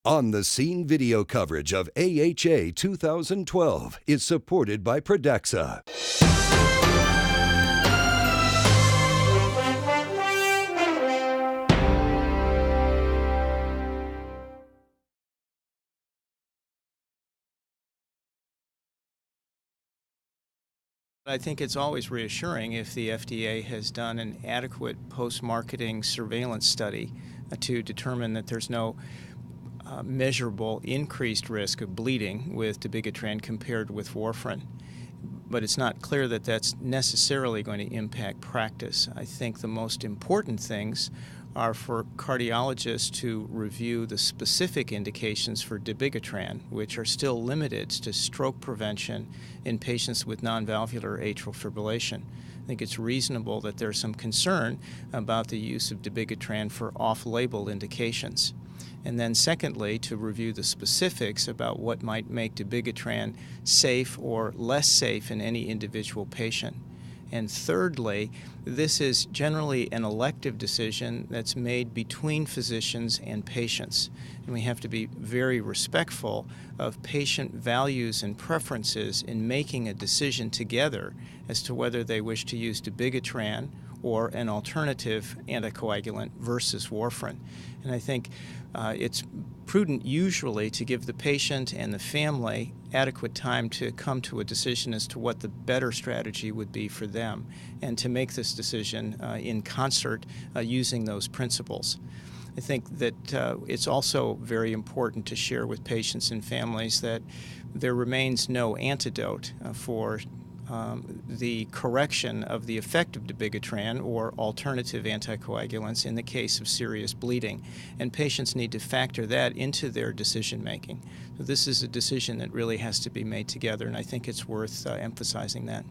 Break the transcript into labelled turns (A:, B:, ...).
A: On-the-scene video coverage of AHA 2012 is supported by Pradaxa.
B: I think it's always reassuring if the FDA has done an adequate post-marketing surveillance study to determine that there's no measurable increased risk of bleeding with Dabigatran compared with warfarin. But it's not clear that that's necessarily going to impact practice. I think the most important things are for cardiologists to review the specific indications for Dabigatran, which are still limited to stroke prevention in patients with non-valvular atrial fibrillation. I think it's reasonable that there's some concern about the use of Dabigatran for off-label indications. And then secondly, to review the specifics about what might make Dabigatran safe or less safe in any individual patient. And thirdly, this is generally an elective decision that's made between physicians and patients. And we have to be very respectful of patient values and preferences in making a decision together as to whether they wish to use Dabigatran or an alternative anticoagulant versus warfarin. And I think it's prudent usually to give the patient and the family adequate time to come to a decision as to what the better strategy would be for them, and to make this decision in concert using those principles. I think that it's also very important to share with patients and families that there remains no antidote for the correction of the effect of Dabigatran or alternative anticoagulants in the case of serious bleeding, and patients need to factor that into their decision making. So this is a decision that really has to be made together, and I think it's worth emphasizing that.